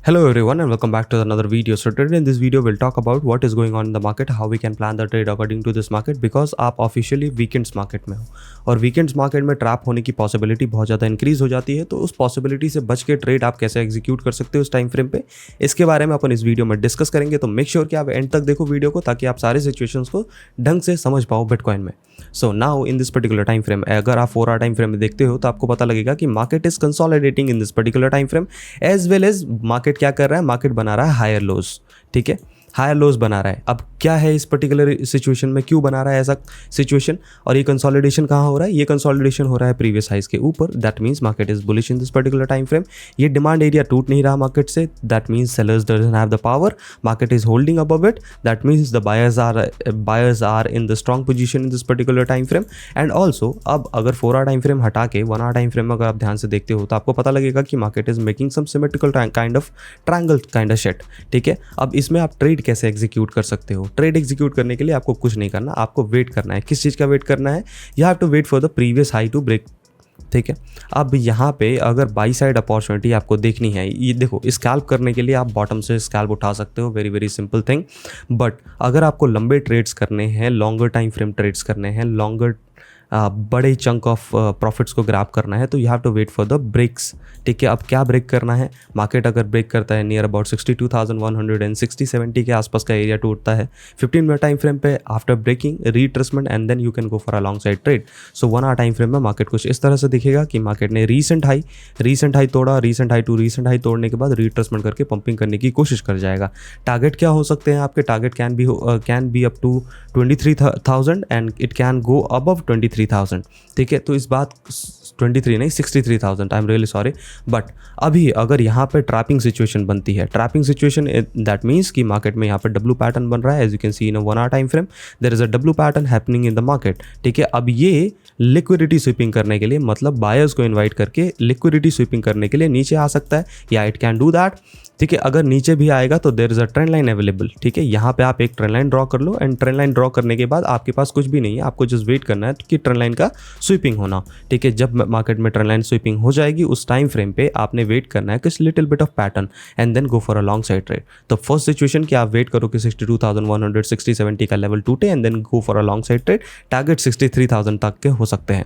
Hello everyone and welcome back to another video. So today in this video we'll talk about what is going on in the market, how we can plan the trade according to this market because आप officially weekends market में हो और weekends market में trap होने की possibility बहुत ज़्यादा increase हो जाती है। तो उस पॉसिबिलिटी से बच के ट्रेड आप कैसे एग्जीक्यूट कर सकते हो उस टाइम फ्रेम पे, इसके बारे में अपन इस वीडियो में डिस्कस करेंगे। तो मेक श्योर कि आप एंड तक देखो वीडियो को ताकि आप सारे सिचुएशंस को ढंग से समझ पाओ बिटकॉइन में। So now in this particular time frame, अगर आप 4 आवर टाइम फ्रेम में देखते हो तो आपको पता लगेगा कि market is consolidating in this particular time frame as well as market क्या कर रहा है, मार्केट बना रहा है हायर लोज। ठीक है, हायर लोज बना रहा है। अब क्या है इस पर्टिकुलर सिचुएशन में, क्यों बना रहा है ऐसा सिचुएशन, और ये कंसोलिडेशन कहाँ हो रहा है? ये कंसोलिडेशन हो रहा है प्रीवियस हाइज के ऊपर। That means market is bullish in this particular time frame. ये डिमांड एरिया टूट नहीं रहा मार्केट से। That means sellers doesn't have the power, market is holding above it. That means the buyers are in the strong position in this particular time frame. And also अब अगर 4 hour time frame हटा के 1 hour time frame में अगर आप ध्यान से देखते हो तो आपको पता लगेगा कि market is making some symmetrical kind of triangle kind of shape. ठीक है, अब इसमें आप ट्रेड कैसे एग्जीक्यूट कर सकते हो? ट्रेड एग्जीक्यूट करने के लिए आपको कुछ नहीं करना, आपको वेट करना है। किस चीज़ का वेट करना है? You have to wait for the previous high to break. ठीक है, अब यहाँ पे अगर बाई साइड अपॉर्चुनिटी आपको देखनी है, ये देखो स्कैल्प करने के लिए आप बॉटम से स्कैल्प उठा सकते हो, very very simple thing. But अगर आपको लंबे ट्रेड्स करने हैं, लॉन्गर टाइम फ्रेम ट्रेड्स करने हैं, लॉन्गर बड़े चंक ऑफ प्रॉफिट्स को ग्रैब करना है तो you have to wait for the breaks. ठीक है, अब क्या ब्रेक करना है? मार्केट अगर ब्रेक करता है नियर अबाउट 62,160-70 के आसपास का एरिया टूटता है 15 मिनट टाइम फ्रेम पे, after breaking retracement and then you can go for a long side trade. So 1 hour time frame में मार्केट कुछ इस तरह से दिखेगा कि मार्केट ने रीसेंट हाई तोड़ा, रीसेंट हाई तोड़ने के बाद रीट्रेसमेंट करके पंपिंग करने की कोशिश कर जाएगा। टारगेट क्या हो सकते हैं आपके? Target can be up to 23,000 and it can go above 23,000। ठीक है, तो इस बात 23 नहीं 63,000, I am really sorry. But अभी अगर यहाँ पे ट्रैपिंग सिचुएशन बनती है, ट्रैपिंग सिचुएशन दैट मीन्स कि मार्केट में यहाँ पे डब्ल्यू पैटर्न बन रहा है। As you can see in 1 hour time frame there is a W pattern happening in the market. ठीक है, अब ये लिक्विडिटी स्वीपिंग करने के लिए, मतलब बायर्स को इन्वाइट करके लिक्विडिटी स्वीपिंग करने के लिए नीचे आ सकता है, या इट कैन डू दैट। ठीक है, अगर नीचे भी आएगा तो there is a trend line available. ठीक है, यहाँ पे आप एक ट्रेंड लाइन ड्रॉ कर लो एंड ट्रेंड लाइन ड्रॉ करने के बाद आपके पास कुछ भी नहीं है, आपको जस्ट वेट करना है कि ट्रेंड लाइन का स्वीपिंग होना। ठीक है, जब मार्केट में ट्रेंड लाइन स्वीपिंग हो जाएगी उस टाइम फ्रेम पे आपने वेट करना है कुछ little bit of pattern and then go for a long side trade. तो फर्स्ट सिचुएशन कि आप वेट करो कि 62,160-70 का लेवल टूटे and then go for a long side trade. Target 63,000 तक के हो सकते हैं।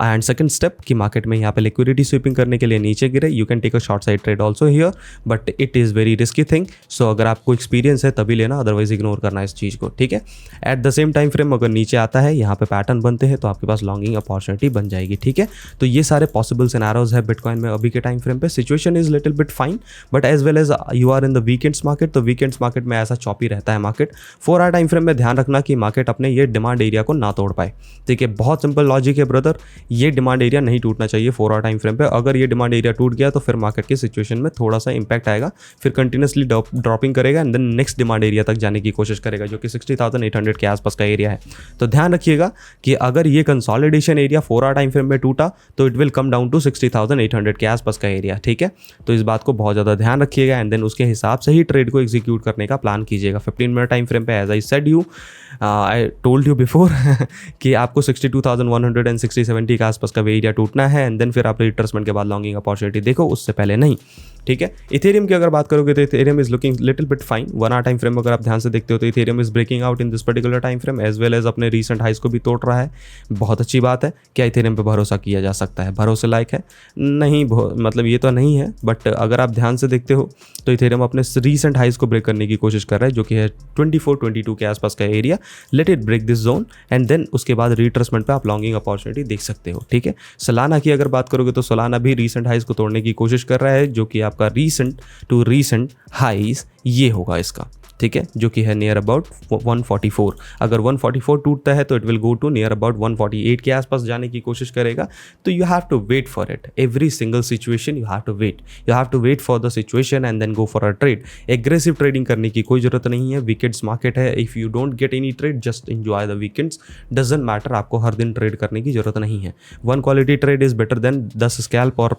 एंड सेकंड स्टेप कि मार्केट में यहाँ पे लिक्विडिटी स्वीपिंग करने के लिए नीचे गिरे, you can take a short side trade also here, but it is very risky thing. So अगर आपको एक्सपीरियंस है तभी लेना, अदरवाइज इग्नोर करना इस चीज़ को। ठीक है, at the same time frame अगर नीचे आता है, यहाँ पे पैटर्न बनते हैं तो आपके पास लॉन्गिंग अपॉर्चुनिटी बन जाएगी। ठीक है, तो ये सारे पॉसिबल सिनेरियोज है बिटकॉइन में अभी के टाइम फ्रेम पे। Situation is little bit fine, but as well as you are in the weekends market, तो वीकेंड्स मार्केट में ऐसा चॉपी रहता है मार्केट। 4 आवर टाइम फ्रेम में ध्यान रखना कि मार्केट अपने ये डिमांड एरिया को ना तोड़ पाए। ठीक है, बहुत सिंपल लॉजिक है ब्रदर, ये डिमांड एरिया नहीं टूटना चाहिए 4 आवर टाइम फ्रेम पे। अगर ये डिमांड एरिया टूट गया तो फिर मार्केट की सिचुएशन में थोड़ा सा इंपैक्ट आएगा, फिर कंटिन्यूसली ड्रॉपिंग करेगा and then next demand area तक जाने की कोशिश करेगा जो कि 60,800 के आसपास का एरिया है। तो ध्यान रखिएगा कि अगर ये consolidation area 4 hour time frame में टूटा तो it will come down to 60,800 के आसपास का एरिया। ठीक है, तो इस बात को बहुत ज़्यादा ध्यान रखिएगा एंड देन उसके हिसाब से ही ट्रेड को एग्जीक्यूट करने का प्लान कीजिएगा। 15 मिनट टाइम फ्रेम पे as I said you, I told you before कि आपको 62,160-70 के आसपास का एरिया टूटना है एंड देन फिर आप रिट्रेसमेंट के बाद लॉन्गिंग अपॉर्चुनिटी देखो, उससे पहले नहीं। ठीक है, इथेरियम की अगर बात करोगे तो Ethereum is looking little bit fine. 1 hour time frame अगर आप ध्यान से देखते हो तो Ethereum is breaking out in this particular time frame as well as अपने रीसेंट हाइज को भी तोड़ रहा है। बहुत अच्छी बात है। क्या इथेरियम पे भरोसा किया जा सकता है? भरोसे लायक है नहीं, मतलब ये तो नहीं है, बट अगर आप ध्यान से देखते हो तो इथेरियम अपने रीसेंट हाइज को ब्रेक करने की कोशिश कर रहा है जो कि है 24-22 के आसपास का area. Let it break this zone and then उसके बाद रिट्रेसमेंट पे आप लॉन्गिंग अपॉर्चुनिटी देख सकते हो। ठीक है, सोलाना की अगर बात करोगे तो सोलाना भी रीसेंट हाइज को तोड़ने की कोशिश कर रहा है जो कि आपका रीसेंट टू रीसेंट हाइज ये होगा इसका। ठीक है, जो कि है नियर अबाउट 144। अगर 144 टूटता है तो it will go to near about 148 के आसपास जाने की कोशिश करेगा। तो you have to wait for it, every single situation you have to wait for the situation and then go for a trade. Aggressive trading करने की कोई जरूरत नहीं है, वीकेंड्स मार्केट है। If you don't get any trade just enjoy the weekends, doesn't matter, आपको हर दिन ट्रेड करने की जरूरत नहीं है। 1 quality trade is better than 10 scalp और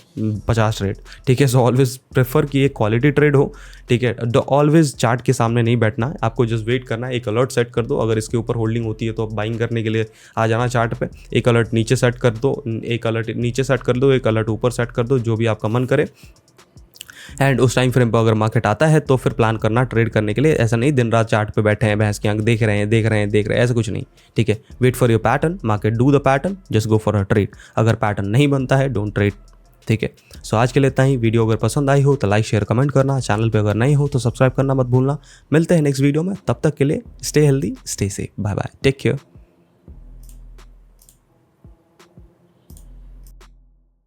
50 ट्रेड। ठीक है, सो ऑलवेज प्रेफर कि एक क्वालिटी ट्रेड हो। ठीक है, ऑलवेज चार्ट के सामने नहीं बैठना है, आपको जस्ट वेट करना है। एक अलर्ट सेट कर दो, अगर इसके ऊपर होल्डिंग होती है तो बाइंग करने के लिए आ जाना चार्ट पे। एक अलर्ट नीचे सेट कर दो, एक अलर्ट नीचे सेट कर दो, एक अलर्ट ऊपर सेट कर दो, जो भी आपका मन करे। एंड उस टाइम फ्रेम पर अगर मार्केट आता है तो फिर प्लान करना ट्रेड करने के लिए। ऐसा नहीं दिन रात चार्ट पे बैठे हैं भैंस की आंख देख रहे हैं ऐसा कुछ नहीं, ठीक है। Wait for your pattern, market do the pattern, just go for a trade. अगर पैटर्न नहीं बनता है डोंट ट्रेड, ठीक है। सो आज के लिए इतना ही। वीडियो अगर पसंद आई हो तो लाइक शेयर कमेंट करना, चैनल पे अगर नहीं हो तो सब्सक्राइब करना मत भूलना। मिलते हैं नेक्स्ट वीडियो में, तब तक के लिए stay healthy, stay safe, bye bye, take care.